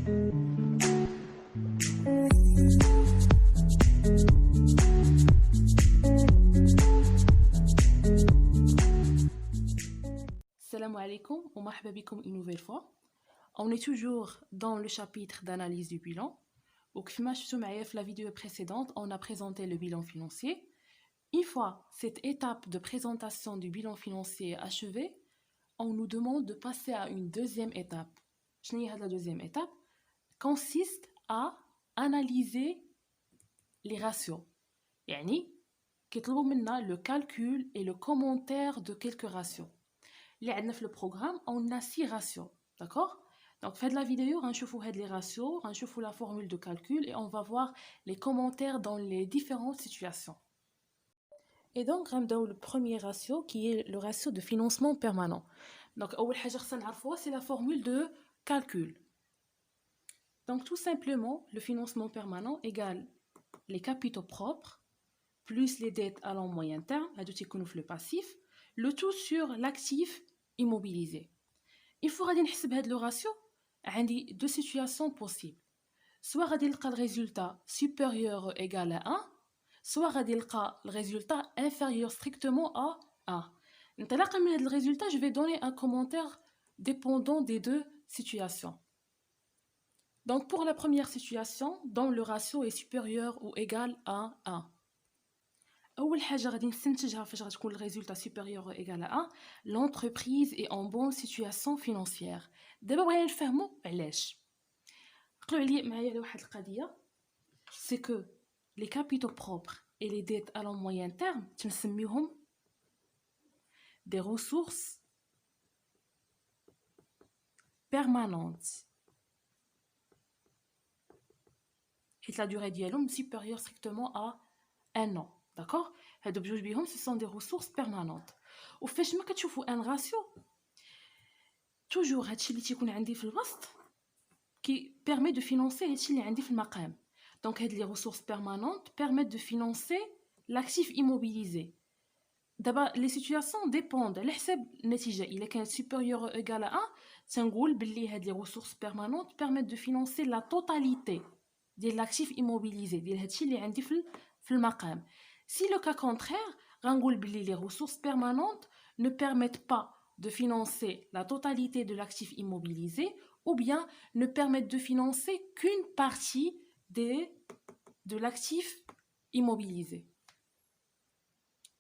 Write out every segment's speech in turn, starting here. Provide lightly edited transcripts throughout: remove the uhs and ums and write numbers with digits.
Salam alaikum ou marhaba bikoum une nouvelle fois. On est toujours dans le chapitre d'analyse du bilan. Donc, comme je suis la vidéo précédente, on a présenté le bilan financier. Une fois cette étape de présentation du bilan financier achevée, on nous demande de passer à une deuxième étape. La deuxième étape consiste à analyser les ratios. يعني كيطلبوا منا le calcul et le commentaire de quelques ratios. اللي عندنا في le programme, on a 6 ratios, d'accord? Donc, faites la vidéo, on va les ratios, on va la formule de calcul et on va voir les commentaires dans les différentes situations. Et donc, on va le premier ratio qui est le ratio de financement permanent. Donc, c'est la formule de calcul. Donc, tout simplement, le financement permanent égale les capitaux propres plus les dettes à long moyen terme, le passif, le tout sur l'actif immobilisé. Il faut نحسب le ratio. عندي deux situations possibles. Soit غادي نلقى le résultat supérieur ou égal à 1, soit غادي نلقى le résultat inférieur strictement à 1. انطلاقا من هذا le résultat, je vais donner un commentaire dépendant des deux situations. Donc pour la première situation, dont le ratio est supérieur ou égal à 1. أول حاجة غادي نستنتجها فاش غتكون le résultat supérieur ou égal à 1, l'entreprise est en bonne situation financière. دابا بغينا نفهموا علاش. قلوا عليا معايا لواحد القضية, c'est que les capitaux propres et les dettes à long moyen terme تنسميوهم des ressources permanentes. Et la durée ديالهم supérieure strictement à 1 an. D'accord? Ce sont des ressources permanentes. Ou فاش ما كتشوفوا un ratio, toujours هادشي اللي تيكون عندي في الوسط qui permet de financer هادشي اللي عندي في المقام. Donc هاد les ressources permanentes permettent de financer l'actif immobilisé. D'abord les situations dépendent على حساب النتيجة. إلا كانت supérieure ou égal à 1, تنقول باللي هاد les ressources permanentes permettent de financer la totalité ديال l'actif immobilisé ديال هادشي اللي عندي في المقام. Si le cas contraire, les ressources permanentes ne permettent pas de financer la totalité de l'actif immobilisé ou bien ne permettent de financer qu'une partie de l'actif immobilisé.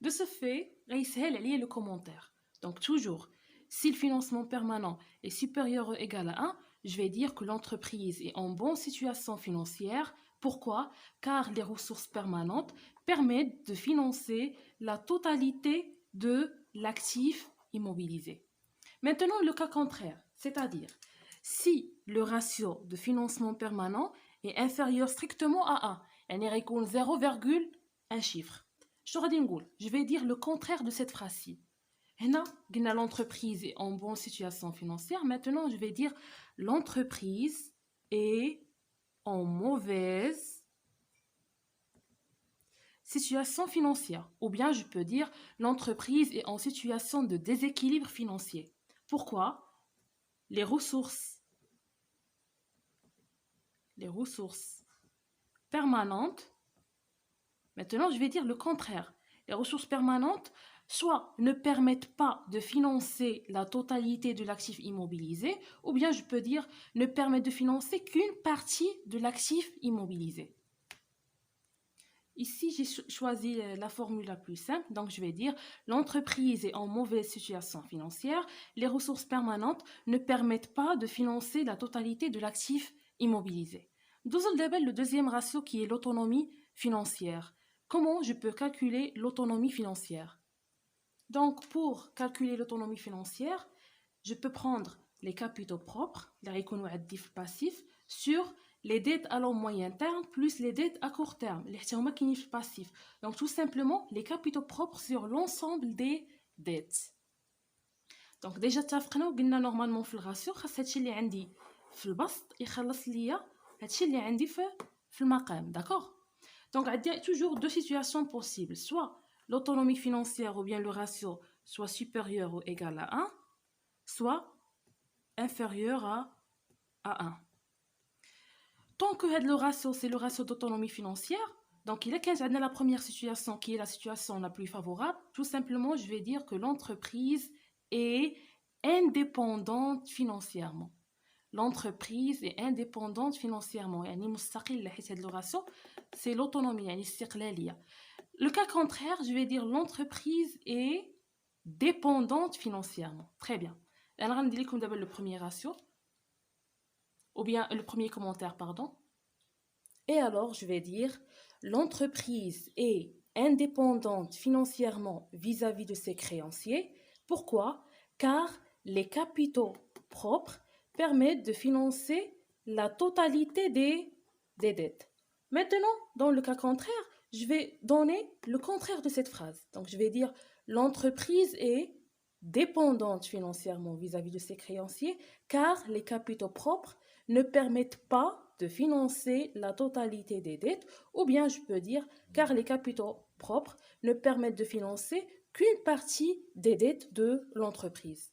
De ce fait, le commentaire. Donc toujours, si le financement permanent est supérieur ou égal à 1, je vais dire que l'entreprise est en bonne situation financière. Pourquoi? Car les ressources permanentes permettent de financer la totalité de l'actif immobilisé. Maintenant, le cas contraire, c'est-à-dire si le ratio de financement permanent est inférieur strictement à 1, يعني غيكون 0,1 chiffre. Je vais dire le contraire de cette phrase-ci. L'entreprise est en bonne situation financière. Maintenant, je vais dire l'entreprise est en mauvaise situation financière. Ou bien je peux dire l'entreprise est en situation de déséquilibre financier. Pourquoi? Les ressources permanentes. Maintenant, je vais dire le contraire. Les ressources permanentes soit ne permettent pas de financer la totalité de l'actif immobilisé, ou bien je peux dire ne permettent de financer qu'une partie de l'actif immobilisé. Ici, j'ai choisi la formule la plus simple, donc je vais dire l'entreprise est en mauvaise situation financière, les ressources permanentes ne permettent pas de financer la totalité de l'actif immobilisé. Le deuxième ratio qui est l'autonomie financière. Comment je peux calculer l'autonomie financière? Donc, pour calculer l'autonomie financière, je peux prendre les capitaux propres, les passifs, sur les dettes à long moyen terme plus les dettes à court terme, les passifs. Donc, tout simplement, les capitaux propres sur l'ensemble des dettes. Donc, déjà, normalement, في الراسيو خاص هادشي اللي عندي في البسط يخلص ليا هادشي اللي عندي في المقام. D'accord? Donc, il y a toujours deux situations possibles. Soit l'autonomie financière ou bien le ratio soit supérieur ou égal à 1, soit inférieur à 1. Tant que le ratio, c'est le ratio d'autonomie financière, donc il est a la première situation qui est la situation la plus favorable, tout simplement, je vais dire que l'entreprise est indépendante financièrement. L'entreprise est indépendante financièrement. يعني مستقلة حيت هاد le ratio, c'est l'autonomie, يعني الاستقلالية. Le cas contraire, je vais dire l'entreprise est dépendante financièrement. Très bien. Alors, on dit comme d'abord le premier ratio, ou bien le premier commentaire, pardon. Et alors, je vais dire l'entreprise est indépendante financièrement vis-à-vis de ses créanciers. Pourquoi? Car les capitaux propres permettent de financer la totalité des dettes. Maintenant, dans le cas contraire, je vais donner le contraire de cette phrase. Donc, je vais dire l'entreprise est dépendante financièrement vis-à-vis de ses créanciers car les capitaux propres ne permettent pas de financer la totalité des dettes, ou bien je peux dire car les capitaux propres ne permettent de financer qu'une partie des dettes de l'entreprise.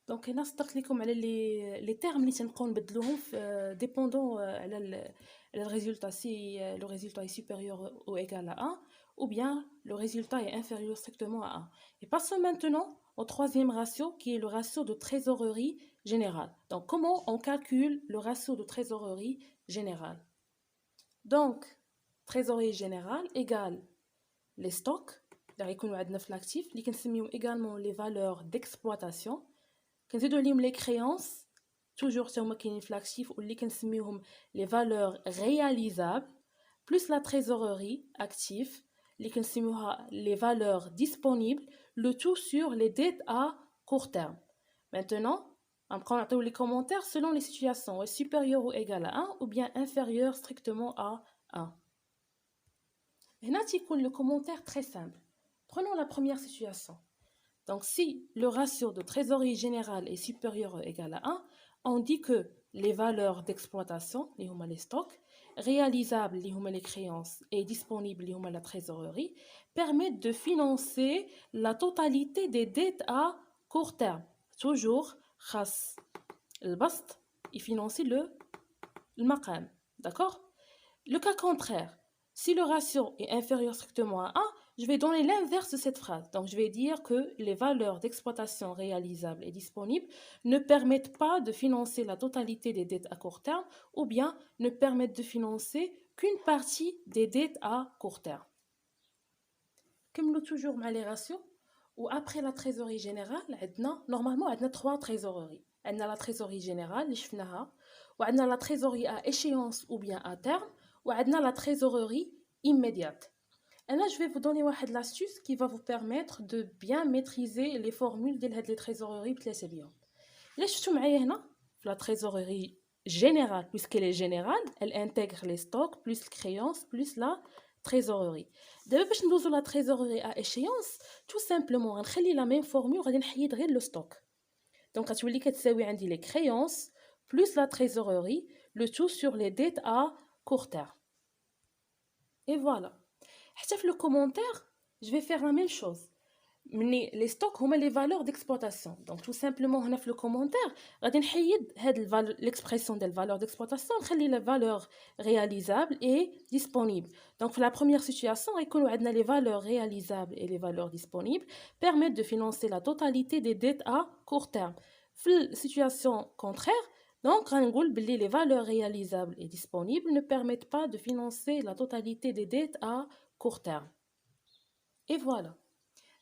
Donc, هنا صدقت لكم على les termes اللي تنبقاو نبدلوهم dépendant على le résultat, si le résultat est supérieur ou égal à 1, ou bien le résultat est inférieur strictement à 1. Et passons maintenant au troisième ratio, qui est le ratio de trésorerie générale. Donc, comment on calcule le ratio de trésorerie générale? Donc, trésorerie générale égale les stocks, اللي غيكونوا عندنا في l'actif, اللي كنسميو également les valeurs d'exploitation. كنزيدو ليهم les créances, toujours sur كاينين في l'actif, واللي كنسميوهم les valeurs réalisables, plus la trésorerie active, اللي كنسميوها les valeurs disponibles, le tout sur les dettes à court terme. Maintenant, on prend les commentaires selon les situations, est supérieur ou égal à 1 ou bien inférieur strictement à 1. Là, le commentaire très simple. Prenons la première situation. Donc, si le ratio de trésorerie générale est supérieur ou égal à 1, on dit que les valeurs d'exploitation, les stocks, réalisables, les créances, et disponibles, la trésorerie, permettent de financer la totalité des dettes à court terme. Toujours, le bast, il finance le maqam. D'accord? Le cas contraire, si le ratio est inférieur strictement à 1, je vais donner l'inverse de cette phrase. Donc, je vais dire que les valeurs d'exploitation réalisables et disponibles ne permettent pas de financer la totalité des dettes à court terme ou bien ne permettent de financer qu'une partie des dettes à court terme. Comme toujours les ratios, ou après la trésorerie générale, normalement, on a 3 trésoreries. On a la trésorerie générale, on a la trésorerie à échéance ou bien à terme, ou on a la trésorerie immédiate. Et là, je vais vous donner une astuce qui va vous permettre de bien maîtriser les formules de les trésoreries. Là, je suis la trésorerie générale, puisqu'elle est générale, elle intègre les stocks, plus les créances, plus la trésorerie. D'abord, باش ندوزو la trésorerie à échéance, tout simplement, غنخلي la même formule, غادي نحيد غير le stock. Donc, غتولي كتساوي عندي les créances plus la trésorerie, le tout sur les dettes à court terme. Et voilà. Le commentaire, je vais faire la même chose. Mais les stocks ont les valeurs d'exploitation. Donc tout simplement, on a le commentaire, on va l'expression des valeurs d'exploitation, on les valeurs réalisables et disponibles. Donc pour la première situation, les valeurs réalisables et les valeurs disponibles permettent de financer la totalité des dettes à court terme. Pour la situation contraire, donc les valeurs réalisables et disponibles ne permettent pas de financer la totalité des dettes à court terme. Et voilà.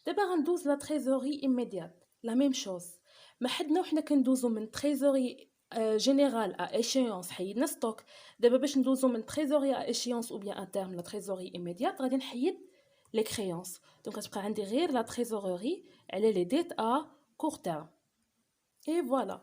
D'abord, on douze la trésorerie immédiate. La même chose. Mais nous كندوزو من trésorerie générale à échéance, حيدنا stock. D'abord, باش ندوزو من trésorerie à échéance ou bien à terme la trésorerie immédiate, غادي نحيد les créances. Donc, غتبقى عندي غير la trésorerie, elle est les dettes à court terme. Et voilà.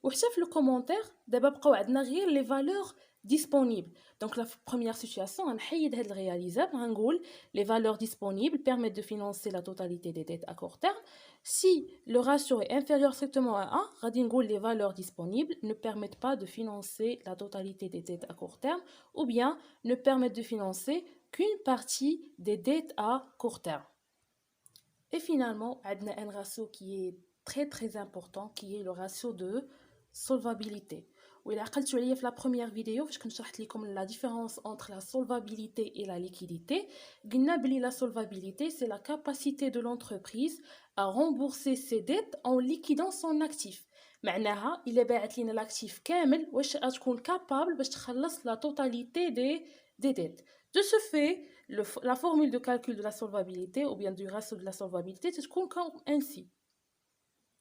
وحتى في le commentaire, d'abord بقاو عندنا غير les valeurs disponibles. Donc la première situation, on حيد هاد réalisable, نقول les valeurs disponibles permettent de financer la totalité des dettes à court terme. Si le ratio est inférieur strictement à 1, غادي نقول les valeurs disponibles ne permettent pas de financer la totalité des dettes à court terme ou bien ne permettent de financer qu'une partie des dettes à court terme. Et finalement, on a un ratio qui est très très important, qui est le ratio de solvabilité. وإلا عقلتوا عليا في لا بروميير فيديو فاش كنت شرحت لكم لا ديفيرونس entre la solvabilité et la liquidité قلنا بلي la solvabilité c'est la capacité de l'entreprise à rembourser ses dettes en liquidant son actif. معناها إلا باعت لينا l'actif كامل واش تكون capable باش تخلص la totalité des dettes. De ce fait, la formule de calcul de la solvabilité ou bien du ratio de la solvabilité تكون comme ainsi.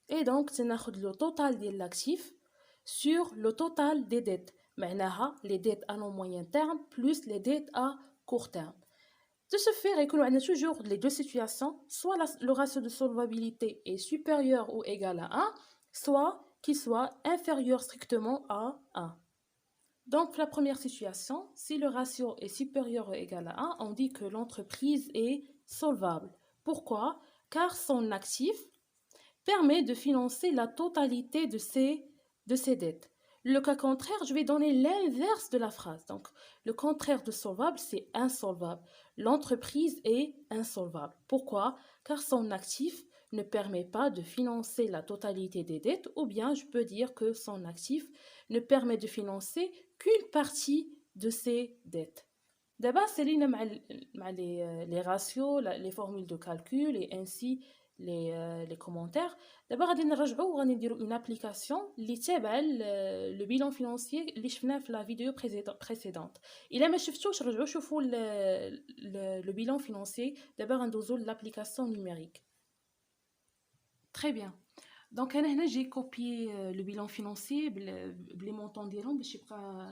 Et donc تناخد le total de l'actif sur le total des dettes. معناها les dettes à long moyen terme plus les dettes à court terme. De ce fait, on a toujours les deux situations, soit le ratio de solvabilité est supérieur ou égal à 1, soit qu'il soit inférieur strictement à 1. Donc, la première situation, si le ratio est supérieur ou égal à 1, on dit que l'entreprise est solvable. Pourquoi? Car son actif permet de financer la totalité de ses dettes. Le cas contraire, je vais donner l'inverse de la phrase. Donc, le contraire de solvable, c'est insolvable. L'entreprise est insolvable. Pourquoi? Car son actif ne permet pas de financer la totalité des dettes, ou bien je peux dire que son actif ne permet de financer qu'une partie de ses dettes. D'abord, c'est les ratios, les formules de calcul et ainsi les commentaires. D'abord, on va faire une application qui تابع le bilan financier اللي شفناه في la vidéo précédente. إلا ما شفتوش رجعوا شوفوا le bilan financier. D'abord, ندوزو l'application numérique. Très bien. Donc انا j'ai copié le bilan financier بلي مونطون ديالهم باش يبقى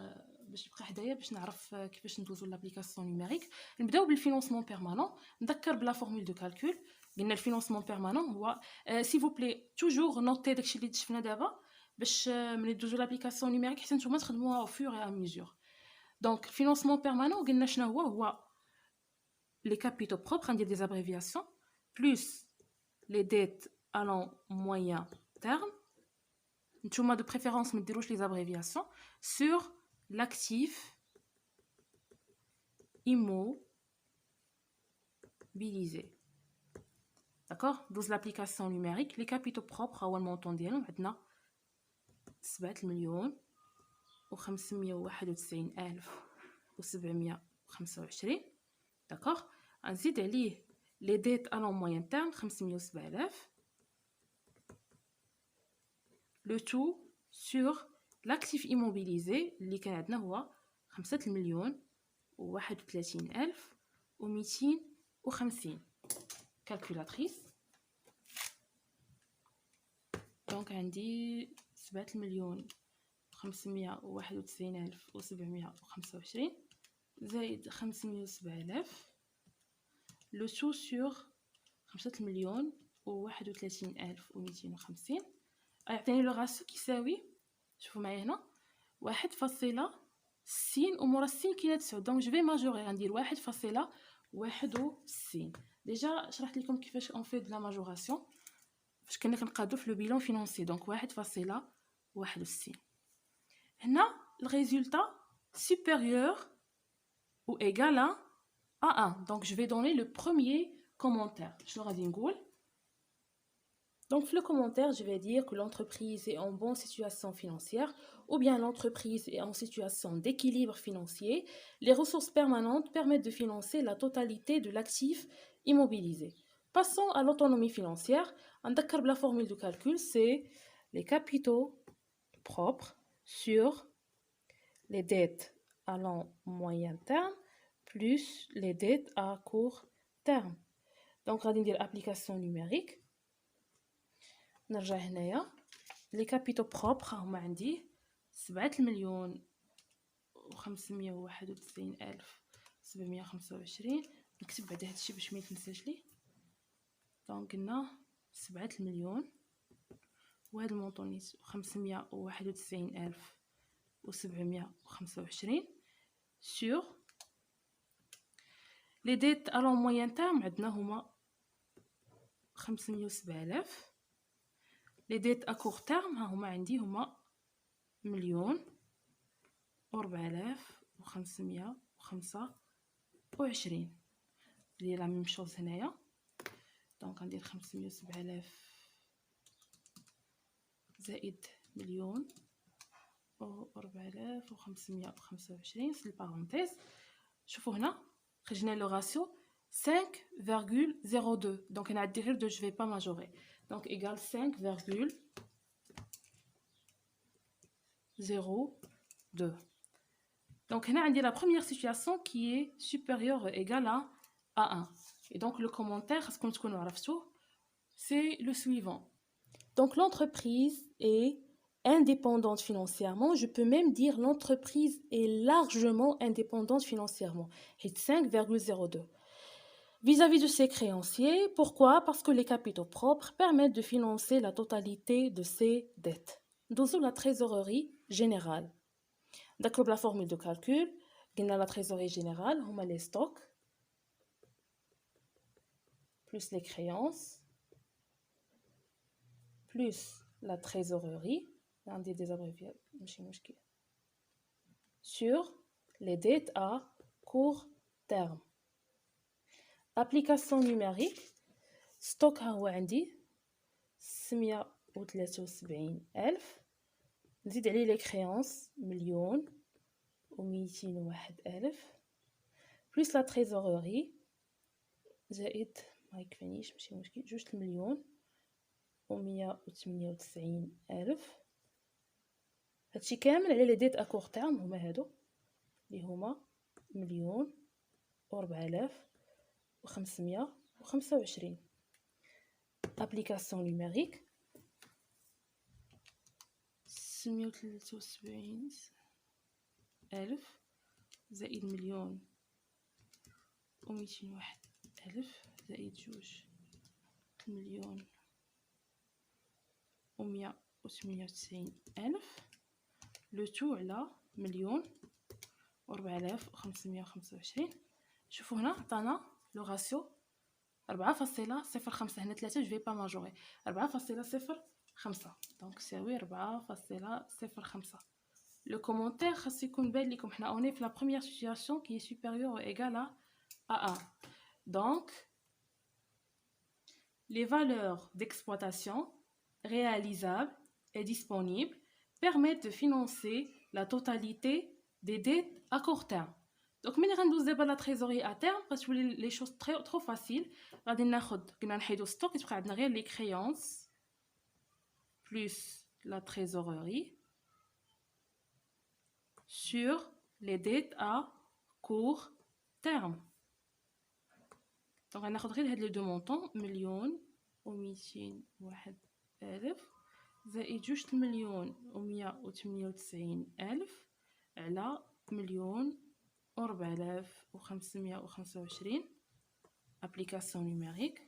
حدايا باش نعرف كيفاش ندوزو l'application numérique. نبداو بالفينانسمون بيرمانون. نذكر بلا فورمول دو كالكول. قلنا الفينانسمون بيرمانون هو سي فو بلي توجور نوتي داكشي اللي شفنا دابا باش ملي دوزو لابليكاسيون نيميريك حتى نتوما تخدموها او فور اي ا ميزور. دونك الفينانسمون بيرمانون قلنا شنو هو لي كابيتو بروبر غندير دي ابريفياسيون بلس لي ديت ا لون موين تيرم. نتوما دو بريفيرونس ما ديروش لي ابريفياسيون sur l'actif immobilisé. D'accord? Dans l'application numérique, les capitaux propres, هو المونطون ديالهم عندنا 7,917,725. D'accord? نزيد عليه les dettes à long moyen terme 507,000. Le tout sur l'actif immobilisé اللي كان عندنا هو 5,031,250. Calculatrice. Donc عندي 7,591,725 زائد 507,000 le tout sur 5,031,250 يعطيني لو راسو كيساوي شوفوا معايا هنا 1.60 ومورا السين كاينه 9. دونك جو في ماجوري غندير 1.61. ديجا شرحت لكم كيفاش اون في دو لا ماجوراسيون فاش كنا كنقادو في لو بيلون فينانسي. دونك 1.61. هنا الريزولتا supérieur ou égal à 1. Donc je vais donner le premier commentaire. شنو غادي نقول؟ Donc, le commentaire, je vais dire que l'entreprise est en bonne situation financière ou bien l'entreprise est en situation d'équilibre financier. Les ressources permanentes permettent de financer la totalité de l'actif immobilisé. Passons à l'autonomie financière. La formule de calcul, c'est les capitaux propres sur les dettes à long moyen terme plus les dettes à court terme. Donc, on va dire application numérique. نرجع هنايا لي كابيتو بروبر هما عندي 7,591,725. نكتب بعدا هادشي باش ما يتنساش لي. دونك قلنا 7 المليون وهاد المونطون نيت 591,725 sur لي ديت ا لون موين تيرم عندنا هما 507,000. لي ديت ا كور تيرم ها هما عندي هما 1,04,525 اللي لا ميم شوز هنايا. دونك غندير 507,000 زائد 1,04,525 4525 c'est le parenthèse. شوفوا هنا خرجنا le ratio 5,02 donc on a dit que je vais pas majorer donc égale 5,02 donc on a dit la première situation qui est supérieure ou égale à 1 et donc le commentaire ce qu'on c'est le suivant. Donc l'entreprise est indépendante financièrement. Je peux même dire l'entreprise est largement indépendante financièrement. C'est 5,02. Vis-à-vis de ses créanciers, pourquoi? Parce que les capitaux propres permettent de financer la totalité de ses dettes. Dans la trésorerie générale. D'accord, la formule de calcul, la trésorerie générale, on a les stocks, plus les créances, plus la trésorerie, sur les dettes à court terme. Application numérique, stock هو عندي 673,000 نزيد عليه les créances 1,201,000 plus la trésorerie زائد ما يكفينيش ماشي مشكل جوج 1,198,000 هادشي كامل على لي ديت ا كور تيرم هما هادو اللي هما 1,004,525. ابليكاسيون نيميريك 673,000 زائد 1,201,000 زائد جوج 1,198,000 لو تو على 1,004,525. شوفوا هنا عطانا لو راسيو 4.05 هنا 3 جو في با ماجوري 4.05 دونك يساوي 4.05. لو كومونتير خاص يكون بان لكم حنا اوني في لا بروميير سيتوياسيون كي سوبيريور او ايغال à 1. Donc les valeurs d'exploitation réalisables et disponibles permettent de financer la totalité des dettes à court terme. Donc, ملي غندوز دابا لا trésorerie à terme غتولي لي choses trop faciles. غادي ناخد كنا نحيدو ستوك يتبقى عندنا غير les créances plus la trésorerie sur les dettes à court terme. Donc غناخد غير هاد لي دو مونطون 1,201,000 زائد جوج 1,198,000 على 1,004,525. Application numérique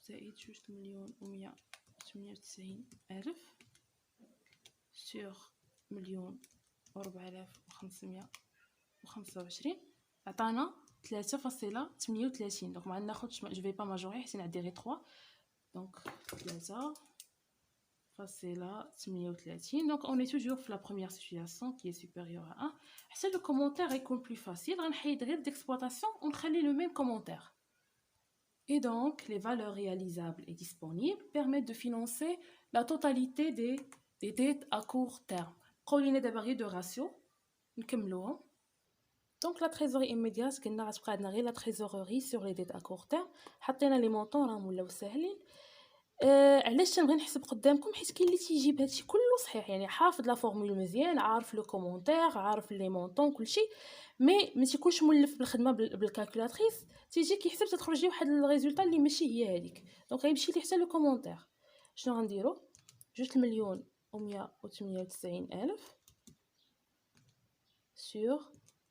زائد جوج 1,198,000 sur 1,004,525 عطانا 3.38. دونك ما ناخدش جو في با ماجوري حيت نعدي غير 3 دونك 3.38. Donc on est toujours dans la première situation qui est supérieure à 1. Si le commentaire est plus facile, on va dire d'exploitation, on va le même commentaire. Et donc les valeurs réalisables et disponibles permettent de financer la totalité des dettes à court terme. قولينا دابا غير دو راسيو نكملوهم. Donc la trésorerie immédiate قلنا غتبقى عندنا غير la trésorerie sur les dettes à court terme. حطينا لي مونطون راهم ولاو ساهلين. علاش تنبغي نحسب قدامكم حيت كاين اللي تيجيب هادشي كله صحيح يعني حافظ لا فورمول مزيان عارف لو كومونتير عارف لي مونطون كلشي مي ما تيكونش مولف بالخدمه بالكالكولاتريس تيجي كيحسب تخرج ليه واحد الريزولطا اللي ماشي هي هذيك دونك غيمشي ليه حتى لو كومونتير. شنو غنديرو 2,198,000 sur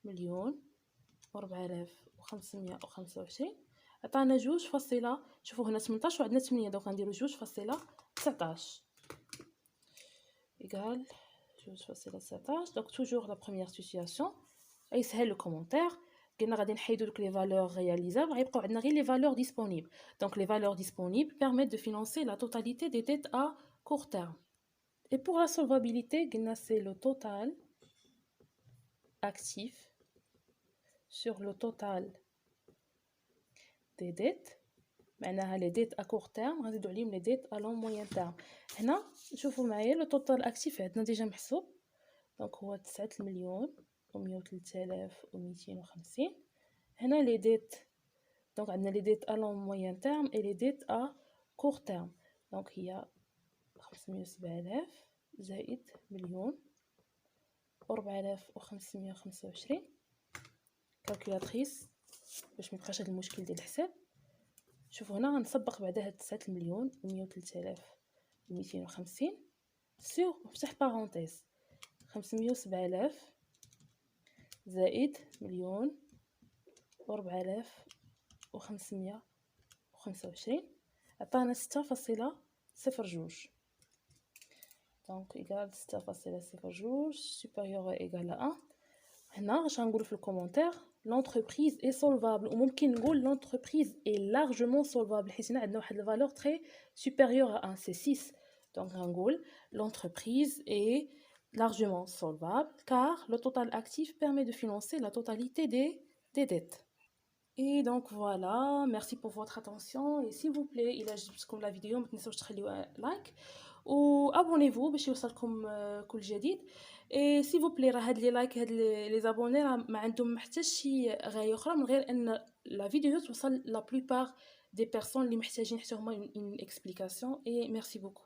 1,004,525 عطانا 2 شوفوا هنا 18 وعندنا 8 دونك غنديرو 2.19 égal 2.19. donc toujours la première situation يسهل le commentaire قلنا غادي نحيدو دوك لي valeurs réalisables غيبقاو عندنا غير les valeurs disponibles. donc les valeurs disponibles permettent de financer la totalité des dettes à court terme. et pour la solvabilité قلنا c'est le total actif sur le total des dettes معناها لي ديت ا كور تيرم غنزيدو عليهم لي ديت ا لون موين تيرم. هنا شوفوا معايا لو توتال اكتيف عندنا ديجا محسوب، دونك هو 9,103,250. هنا لي ديت، دونك عندنا لي ديت ا لون موين تيرم اي لي ديت ا كور تيرم، دونك هي 507,000 زائد 1,004,525. كالكولاتريس باش ميبقاش هاد المشكل ديال الحساب. شوفوا هنا غنسبق بعدا هاد 9,103,250 سور نفتح بارونتيز 507,000 زائد 1,004,525 عطانا 6,02. دونك إيكال 6,02 سوبيريور إيكال à 1. هنا اش غنقولو في الكومونتير l'entreprise est solvable، وممكن نقول l'entreprise est largement solvable حيت هنا عندنا واحد الفالور très supérieure à 1 c'est 6. donc غنقول l'entreprise est largement solvable car le total actif permet de financer la totalité des dettes. Et donc voilà, merci pour votre attention et s'il vous plaît إلا عجبتكم la vidéo ما تنساوش تخليو like و abonnez-vous باش يوصلكم كل جديد. اي سي فو بلي راه هاد لي لايك هاد لي زابوني راه ما عندهم حتى شي غايه اخرى من غير ان لا فيديو توصل لا بلوبار دي بيرسون اللي محتاجين حتى هما اون اكسبليكاسيون. اي ميرسي بوكو.